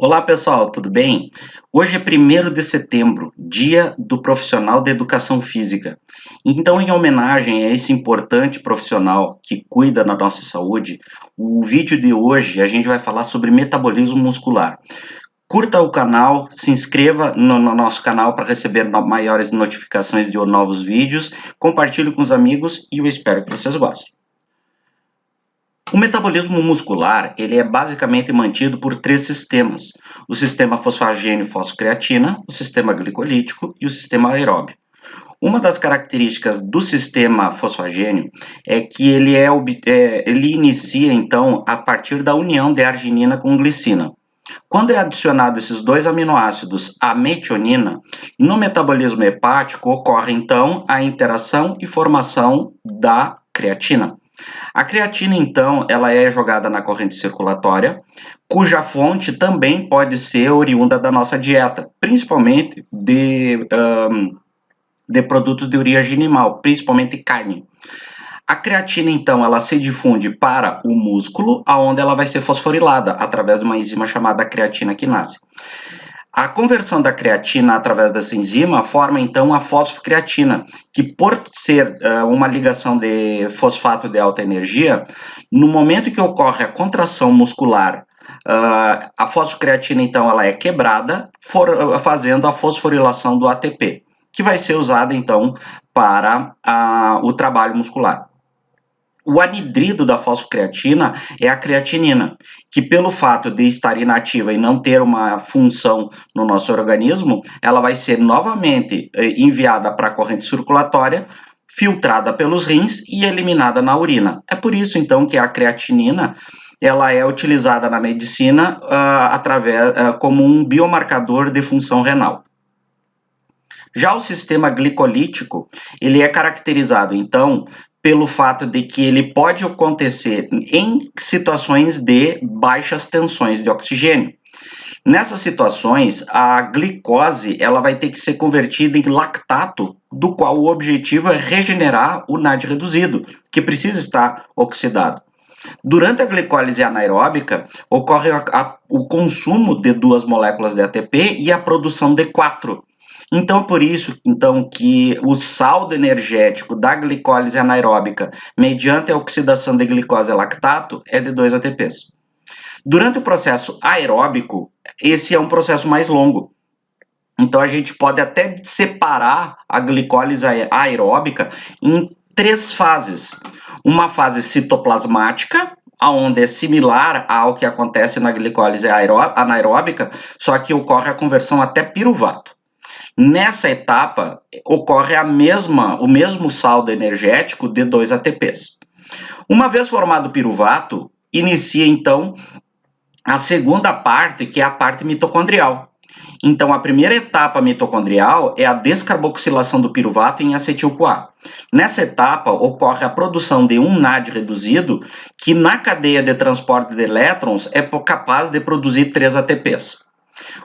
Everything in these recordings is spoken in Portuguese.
Olá pessoal, tudo bem? Hoje é 1º de setembro, Dia do Profissional da Educação Física. Então, em homenagem a esse importante profissional que cuida da nossa saúde, o vídeo de hoje a gente vai falar sobre metabolismo muscular. Curta o canal, se inscreva no nosso canal para receber maiores notificações de novos vídeos, compartilhe com os amigos e eu espero que vocês gostem. O metabolismo muscular ele é basicamente mantido por 3 sistemas: o sistema fosfagênio-fosfocreatina, o sistema glicolítico e o sistema aeróbio. Uma das características do sistema fosfagênio é que ele inicia então a partir da união de arginina com glicina. Quando é adicionado esses dois aminoácidos à metionina, no metabolismo hepático ocorre então a interação e formação da creatina. A creatina, então, ela é jogada na corrente circulatória, cuja fonte também pode ser oriunda da nossa dieta, principalmente de produtos de origem animal, principalmente carne. A creatina, então, ela se difunde para o músculo, onde ela vai ser fosforilada através de uma enzima chamada creatina quinase. A conversão da creatina através dessa enzima forma então a fosfocreatina, que por ser uma ligação de fosfato de alta energia, no momento que ocorre a contração muscular, a fosfocreatina então ela é quebrada, fazendo a fosforilação do ATP, que vai ser usada então para o trabalho muscular. O anidrido da fosfocreatina é a creatinina, que pelo fato de estar inativa e não ter uma função no nosso organismo, ela vai ser novamente enviada para a corrente circulatória, filtrada pelos rins e eliminada na urina. É por isso então que a creatinina ela é utilizada na medicina como um biomarcador de função renal. Já o sistema glicolítico, ele é caracterizado então pelo fato de que ele pode acontecer em situações de baixas tensões de oxigênio. Nessas situações, a glicose ela vai ter que ser convertida em lactato, do qual o objetivo é regenerar o NAD reduzido, que precisa estar oxidado. Durante a glicólise anaeróbica, ocorre o consumo de 2 moléculas de ATP e a produção de 4. Então, por isso que o saldo energético da glicólise anaeróbica, mediante a oxidação de glicose a lactato, é de 2 ATPs. Durante o processo aeróbico, esse é um processo mais longo. Então, a gente pode até separar a glicólise aeróbica em 3 fases. Uma fase citoplasmática, onde é similar ao que acontece na glicólise anaeróbica, só que ocorre a conversão até piruvato. Nessa etapa, ocorre o mesmo saldo energético de 2 ATPs. Uma vez formado o piruvato, inicia então a segunda parte, que é a parte mitocondrial. Então, a primeira etapa mitocondrial é a descarboxilação do piruvato em acetil-CoA. Nessa etapa, ocorre a produção de um NAD reduzido, que na cadeia de transporte de elétrons é capaz de produzir 3 ATPs.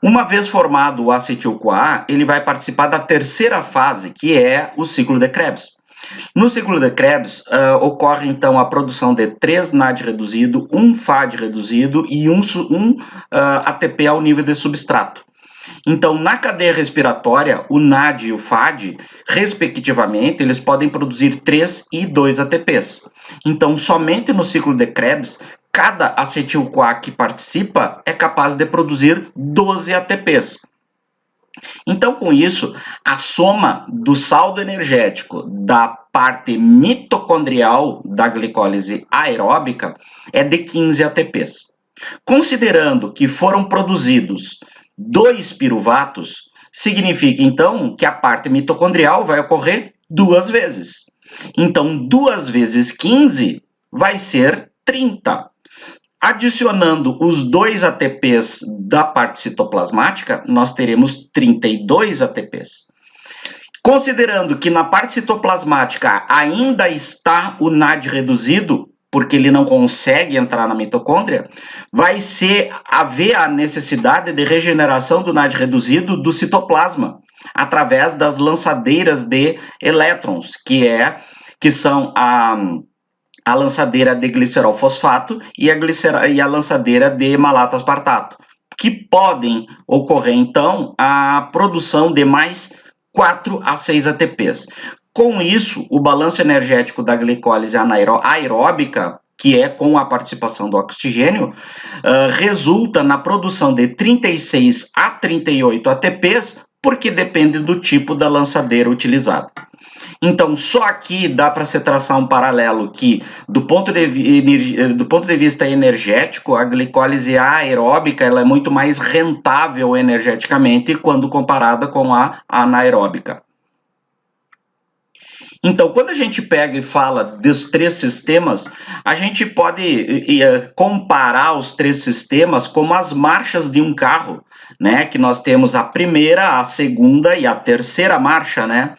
Uma vez formado o acetil-CoA, ele vai participar da terceira fase, que é o ciclo de Krebs. No ciclo de Krebs, ocorre então a produção de 3 NAD reduzido, 1 FAD reduzido e um ATP ao nível de substrato. Então, na cadeia respiratória, o NAD e o FAD, respectivamente, eles podem produzir 3 e 2 ATPs. Então, somente no ciclo de Krebs, cada acetil-CoA que participa é capaz de produzir 12 ATPs. Então, com isso, a soma do saldo energético da parte mitocondrial da glicólise aeróbica é de 15 ATPs. Considerando que foram produzidos 2 piruvatos, significa então que a parte mitocondrial vai ocorrer 2 vezes. Então, 2 vezes 15 vai ser 30. Adicionando os 2 ATPs da parte citoplasmática, nós teremos 32 ATPs. Considerando que na parte citoplasmática ainda está o NAD reduzido, porque ele não consegue entrar na mitocôndria, vai haver a necessidade de regeneração do NAD reduzido do citoplasma, através das lançadeiras de elétrons, que são a lançadeira de glicerol fosfato e a lançadeira de malato aspartato, que podem ocorrer, então, a produção de mais 4 a 6 ATPs. Com isso, o balanço energético da glicólise aeróbica, que é com a participação do oxigênio, resulta na produção de 36 a 38 ATPs, porque depende do tipo da lançadeira utilizada. Então, só aqui dá para se traçar um paralelo que, do ponto de vista energético, a glicólise aeróbica ela é muito mais rentável energeticamente quando comparada com a anaeróbica. Então, quando a gente pega e fala dos três sistemas, a gente pode comparar os três sistemas como as marchas de um carro, né? Que nós temos a primeira, a segunda e a terceira marcha, né?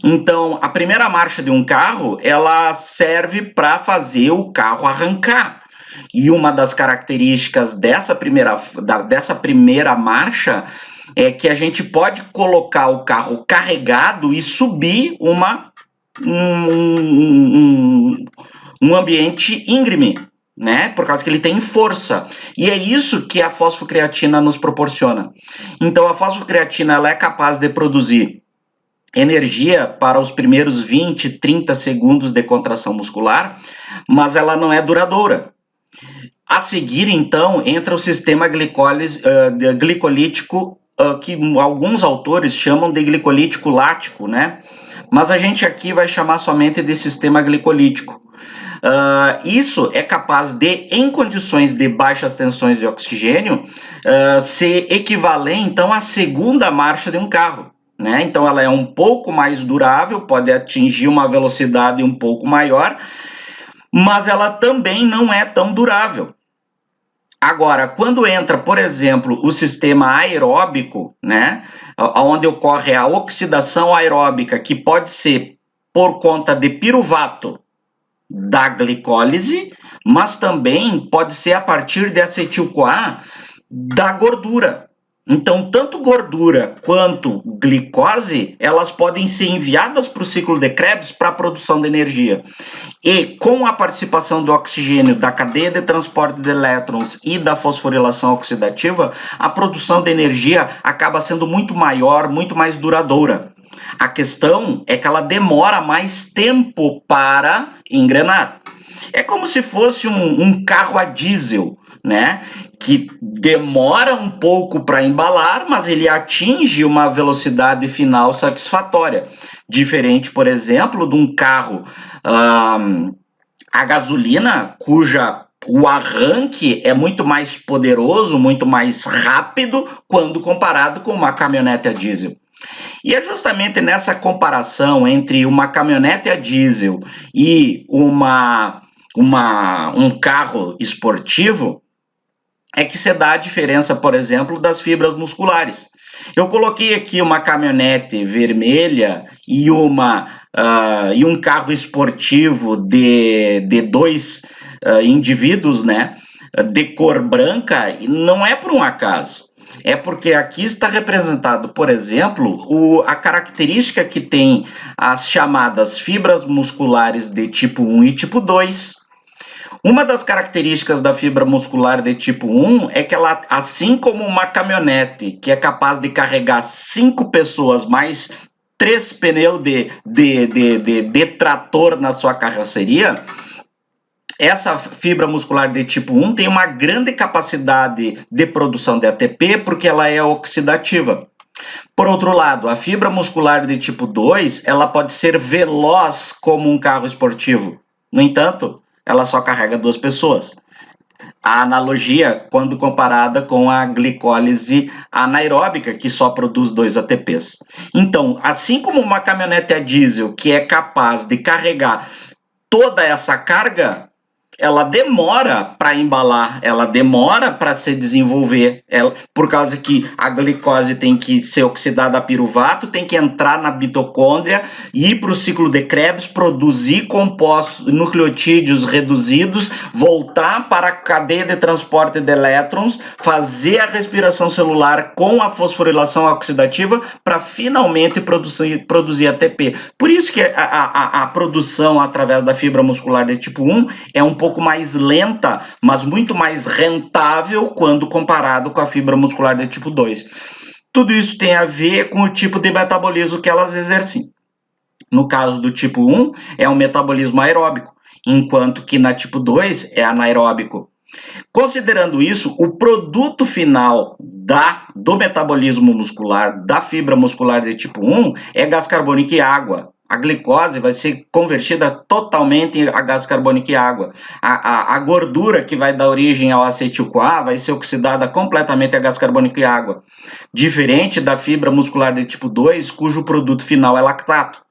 Então, a primeira marcha de um carro, ela serve para fazer o carro arrancar. E uma das características dessa primeira marcha é que a gente pode colocar o carro carregado e subir um ambiente íngreme, né? Por causa que ele tem força. E é isso que a fosfocreatina nos proporciona. Então, a fosfocreatina ela é capaz de produzir energia para os primeiros 20, 30 segundos de contração muscular, mas ela não é duradoura. A seguir, então, entra o sistema glicolítico, que alguns autores chamam de glicolítico lático, né? Mas a gente aqui vai chamar somente de sistema glicolítico. Isso é capaz de, em condições de baixas tensões de oxigênio, se equivaler, então, à segunda marcha de um carro. Né? Então, ela é um pouco mais durável, pode atingir uma velocidade um pouco maior, mas ela também não é tão durável. Agora, quando entra, por exemplo, o sistema aeróbico, né, onde ocorre a oxidação aeróbica, que pode ser por conta de piruvato da glicólise, mas também pode ser a partir de acetil-CoA da gordura. Então, tanto gordura quanto glicose, elas podem ser enviadas para o ciclo de Krebs para a produção de energia. E com a participação do oxigênio, da cadeia de transporte de elétrons e da fosforilação oxidativa, a produção de energia acaba sendo muito maior, muito mais duradoura. A questão é que ela demora mais tempo para engrenar. É como se fosse um carro a diesel, né? Que demora um pouco para embalar, mas ele atinge uma velocidade final satisfatória. Diferente, por exemplo, de um carro a gasolina, o arranque é muito mais poderoso, muito mais rápido, quando comparado com uma caminhonete a diesel. E é justamente nessa comparação entre uma caminhonete a diesel e um carro esportivo é que se dá a diferença, por exemplo, das fibras musculares. Eu coloquei aqui uma caminhonete vermelha e um carro esportivo de dois indivíduos, né, de cor branca, e não é por um acaso. É porque aqui está representado, por exemplo, a característica que tem as chamadas fibras musculares de tipo 1 e tipo 2. Uma das características da fibra muscular de tipo 1 é que ela, assim como uma caminhonete, que é capaz de carregar 5 pessoas mais 3 pneus de trator na sua carroceria, essa fibra muscular de tipo 1 tem uma grande capacidade de produção de ATP porque ela é oxidativa. Por outro lado, a fibra muscular de tipo 2, ela pode ser veloz como um carro esportivo. No entanto, ela só carrega 2 pessoas. A analogia, quando comparada com a glicólise anaeróbica, que só produz 2 ATPs. Então, assim como uma caminhonete a diesel, que é capaz de carregar toda essa carga, ela demora para embalar, ela demora para se desenvolver, por causa que a glicose tem que ser oxidada a piruvato, tem que entrar na mitocôndria, ir para o ciclo de Krebs, produzir compostos, nucleotídeos reduzidos, voltar para a cadeia de transporte de elétrons, fazer a respiração celular com a fosforilação oxidativa para finalmente produzir ATP. Por isso que a produção através da fibra muscular de tipo 1 é um pouco pouco mais lenta, mas muito mais rentável quando comparado com a fibra muscular de tipo 2. Tudo isso tem a ver com o tipo de metabolismo que elas exercem. No caso do tipo 1, é um metabolismo aeróbico, enquanto que na tipo 2 é anaeróbico. Considerando isso, o produto final do metabolismo muscular, da fibra muscular de tipo 1, é gás carbônico e água. A glicose vai ser convertida totalmente a gás carbônico e água. A gordura que vai dar origem ao acetil-CoA vai ser oxidada completamente a gás carbônico e água. Diferente da fibra muscular de tipo 2, cujo produto final é lactato.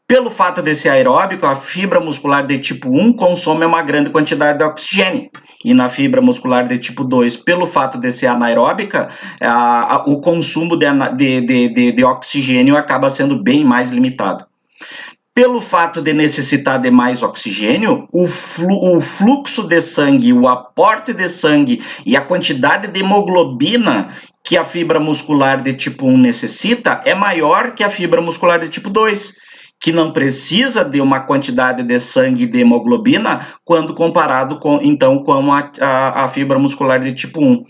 Pelo fato de ser aeróbico, a fibra muscular de tipo 1 consome uma grande quantidade de oxigênio. E na fibra muscular de tipo 2, pelo fato de ser anaeróbica, o consumo de oxigênio acaba sendo bem mais limitado. Pelo fato de necessitar de mais oxigênio, o fluxo de sangue, o aporte de sangue e a quantidade de hemoglobina que a fibra muscular de tipo 1 necessita é maior que a fibra muscular de tipo 2, que não precisa de uma quantidade de sangue e de hemoglobina quando comparado com a fibra muscular de tipo 1.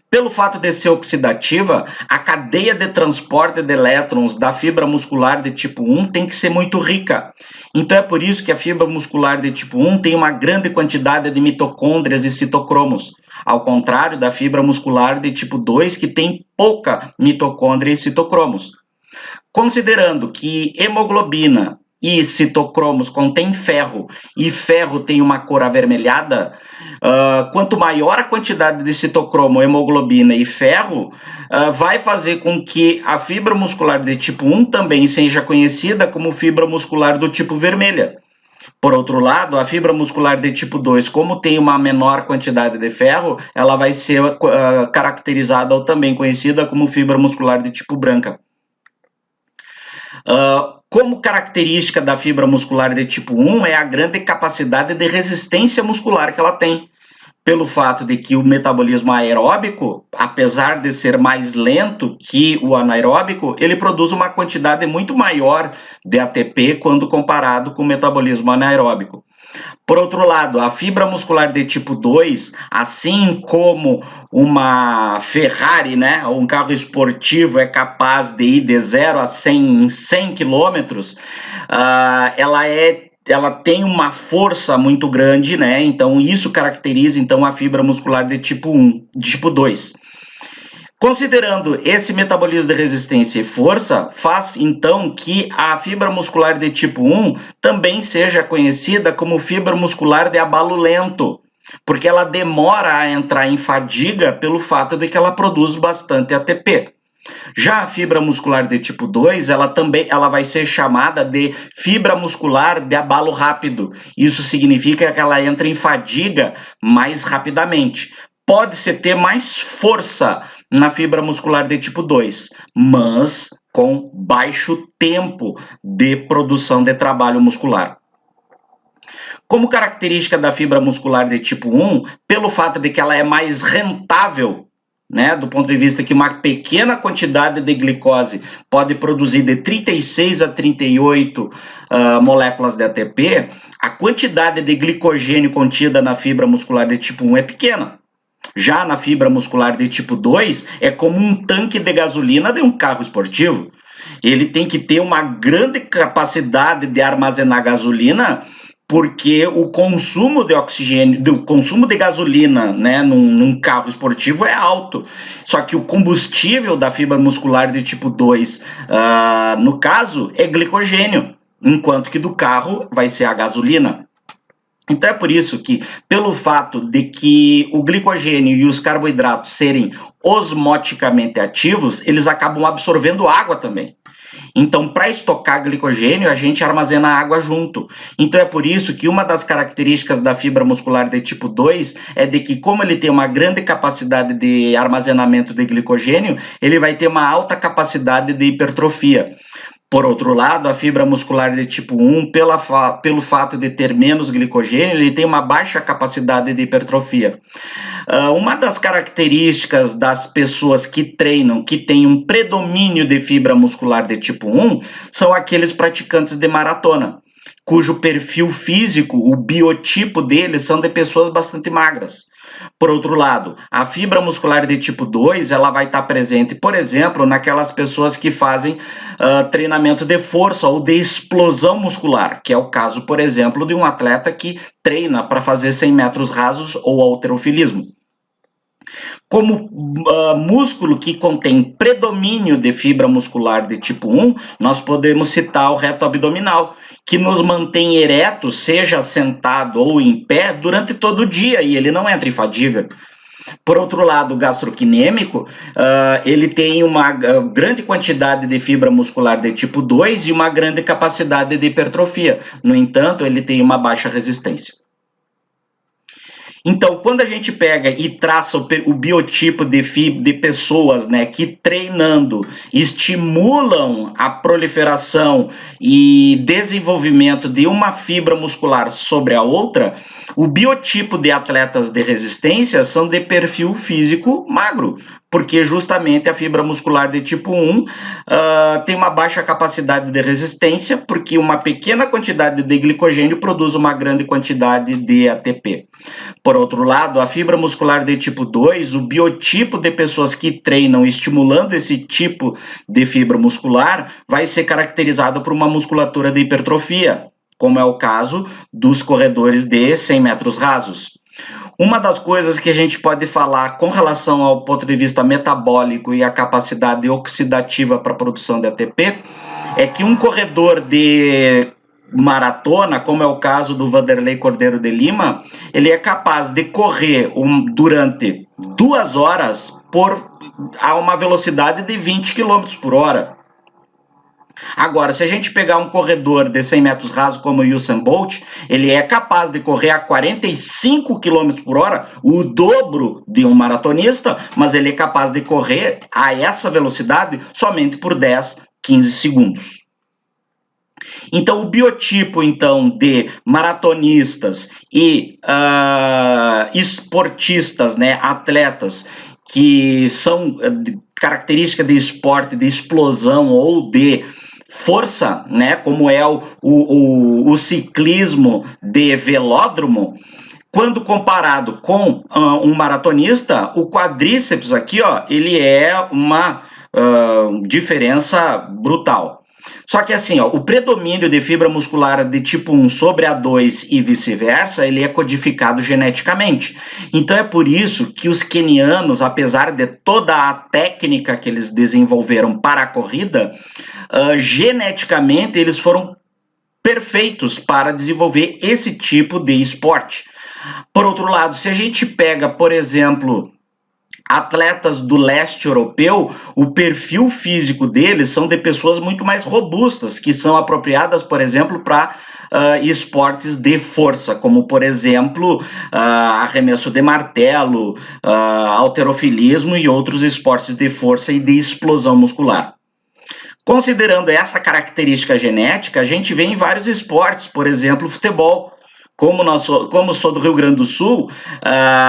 Pelo fato de ser oxidativa, a cadeia de transporte de elétrons da fibra muscular de tipo 1 tem que ser muito rica. Então é por isso que a fibra muscular de tipo 1 tem uma grande quantidade de mitocôndrias e citocromos, ao contrário da fibra muscular de tipo 2, que tem pouca mitocôndria e citocromos. Considerando que hemoglobina e citocromos contém ferro, e ferro tem uma cor avermelhada, quanto maior a quantidade de citocromo, hemoglobina e ferro, vai fazer com que a fibra muscular de tipo 1 também seja conhecida como fibra muscular do tipo vermelha. Por outro lado, a fibra muscular de tipo 2, como tem uma menor quantidade de ferro, ela vai ser caracterizada ou também conhecida como fibra muscular de tipo branca. Como característica da fibra muscular de tipo 1 é a grande capacidade de resistência muscular que ela tem, pelo fato de que o metabolismo aeróbico, apesar de ser mais lento que o anaeróbico, ele produz uma quantidade muito maior de ATP quando comparado com o metabolismo anaeróbico. Por outro lado, a fibra muscular de tipo 2, assim como uma Ferrari, né, ou um carro esportivo é capaz de ir de 0 a 100 em 100 quilômetros, ela tem uma força muito grande, né? Então isso caracteriza então a fibra muscular de tipo 1, de tipo 2. Considerando esse metabolismo de resistência e força, faz então que a fibra muscular de tipo 1 também seja conhecida como fibra muscular de abalo lento, porque ela demora a entrar em fadiga pelo fato de que ela produz bastante ATP. Já a fibra muscular de tipo 2, ela vai ser chamada de fibra muscular de abalo rápido. Isso significa que ela entra em fadiga mais rapidamente. Pode-se ter mais força na fibra muscular de tipo 2, mas com baixo tempo de produção de trabalho muscular. Como característica da fibra muscular de tipo 1, pelo fato de que ela é mais rentável, né, do ponto de vista que uma pequena quantidade de glicose pode produzir de 36 a 38 moléculas de ATP, a quantidade de glicogênio contida na fibra muscular de tipo 1 é pequena. Já na fibra muscular de tipo 2, é como um tanque de gasolina de um carro esportivo. Ele tem que ter uma grande capacidade de armazenar gasolina, porque o consumo de oxigênio, o consumo de gasolina, né, num carro esportivo é alto. Só que o combustível da fibra muscular de tipo 2, no caso, é glicogênio, enquanto que do carro vai ser a gasolina. Então é por isso que, pelo fato de que o glicogênio e os carboidratos serem osmoticamente ativos, eles acabam absorvendo água também. Então, para estocar glicogênio, a gente armazena água junto. Então, é por isso que uma das características da fibra muscular de tipo 2 é de que, como ele tem uma grande capacidade de armazenamento de glicogênio, ele vai ter uma alta capacidade de hipertrofia. Por outro lado, a fibra muscular de tipo 1, pelo fato de ter menos glicogênio, ele tem uma baixa capacidade de hipertrofia. Uma das características das pessoas que treinam, que têm um predomínio de fibra muscular de tipo 1, são aqueles praticantes de maratona. cujo perfil físico, o biotipo deles, são de pessoas bastante magras. Por outro lado, a fibra muscular de tipo 2, ela vai estar presente, por exemplo, naquelas pessoas que fazem treinamento de força ou de explosão muscular, que é o caso, por exemplo, de um atleta que treina para fazer 100 metros rasos ou halterofilismo. Como músculo que contém predomínio de fibra muscular de tipo 1, nós podemos citar o reto abdominal, que nos mantém eretos, seja sentado ou em pé, durante todo o dia, e ele não entra em fadiga. Por outro lado, o gastrocnêmico, ele tem uma grande quantidade de fibra muscular de tipo 2 e uma grande capacidade de hipertrofia. No entanto, ele tem uma baixa resistência. Então, quando a gente pega e traça o biotipo de pessoas, né, que treinando estimulam a proliferação e desenvolvimento de uma fibra muscular sobre a outra, o biotipo de atletas de resistência são de perfil físico magro, porque justamente a fibra muscular de tipo 1 tem uma baixa capacidade de resistência, porque uma pequena quantidade de glicogênio produz uma grande quantidade de ATP. Por outro lado, a fibra muscular de tipo 2, o biotipo de pessoas que treinam estimulando esse tipo de fibra muscular, vai ser caracterizado por uma musculatura de hipertrofia, como é o caso dos corredores de 100 metros rasos. Uma das coisas que a gente pode falar com relação ao ponto de vista metabólico e a capacidade oxidativa para a produção de ATP é que um corredor de maratona, como é o caso do Vanderlei Cordeiro de Lima, ele é capaz de correr durante 2 horas a uma velocidade de 20 km por hora. Agora, se a gente pegar um corredor de 100 metros rasos como o Usain Bolt, ele é capaz de correr a 45 km por hora, o dobro de um maratonista, mas ele é capaz de correr a essa velocidade somente por 10, 15 segundos. Então, o biotipo então, de maratonistas e esportistas, né, atletas, que são característica de esporte, de explosão ou de força, né, como é o ciclismo de velódromo, quando comparado com um maratonista, o quadríceps aqui, ó, ele é uma diferença brutal. Só que assim, ó, o predomínio de fibra muscular de tipo 1 sobre a 2 e vice-versa, ele é codificado geneticamente. Então é por isso que os quenianos, apesar de toda a técnica que eles desenvolveram para a corrida, geneticamente eles foram perfeitos para desenvolver esse tipo de esporte. Por outro lado, se a gente pega, por exemplo, atletas do leste europeu, o perfil físico deles são de pessoas muito mais robustas, que são apropriadas, por exemplo, para esportes de força, como, por exemplo, arremesso de martelo, halterofilismo e outros esportes de força e de explosão muscular. Considerando essa característica genética, a gente vê em vários esportes, por exemplo, futebol. Como sou do Rio Grande do Sul,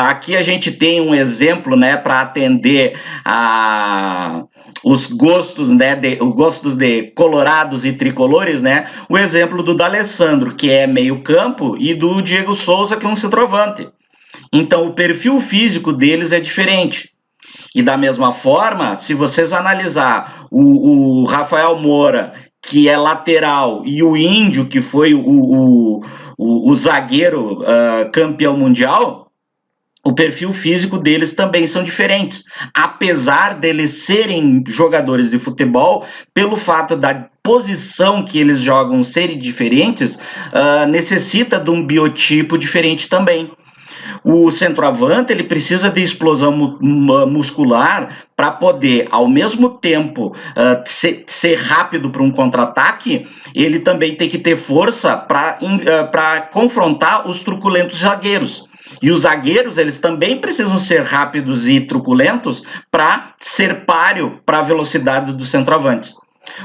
aqui a gente tem um exemplo, né, para atender os gostos, né, os gostos de colorados e tricolores, né, o exemplo do D'Alessandro, que é meio campo, e do Diego Souza, que é um centroavante. Então, o perfil físico deles é diferente. E da mesma forma, se vocês analisar o Rafael Moura, que é lateral, e o Índio, que foi o zagueiro campeão mundial, o perfil físico deles também são diferentes. Apesar deles serem jogadores de futebol, pelo fato da posição que eles jogam serem diferentes, necessita de um biotipo diferente também. O centroavante ele precisa de explosão muscular para poder, ao mesmo tempo, ser rápido para um contra-ataque, ele também tem que ter força para confrontar os truculentos zagueiros. E os zagueiros eles também precisam ser rápidos e truculentos para ser páreo para a velocidade dos centroavantes.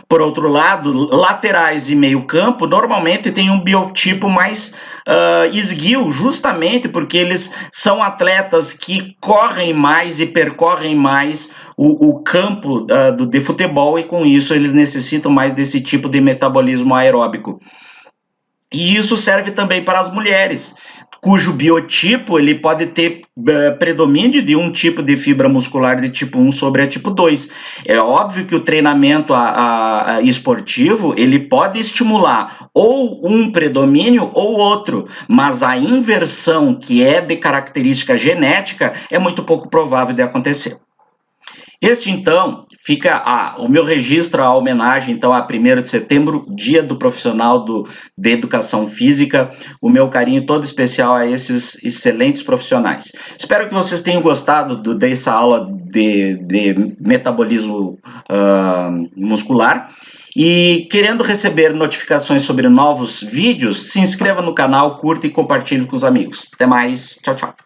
Por outro lado, laterais e meio campo normalmente têm um biotipo mais esguio, justamente porque eles são atletas que correm mais e percorrem mais o campo de futebol e com isso eles necessitam mais desse tipo de metabolismo aeróbico. E isso serve também para as mulheres, cujo biotipo ele pode ter predomínio de um tipo de fibra muscular de tipo 1 sobre a tipo 2. É óbvio que o treinamento esportivo ele pode estimular ou um predomínio ou outro, mas a inversão, que é de característica genética, é muito pouco provável de acontecer. Este, então, fica o meu registro, a homenagem, então, a 1º de setembro, Dia do Profissional de Educação Física, o meu carinho todo especial a esses excelentes profissionais. Espero que vocês tenham gostado dessa aula de metabolismo muscular. E querendo receber notificações sobre novos vídeos, se inscreva no canal, curta e compartilhe com os amigos. Até mais, tchau, tchau.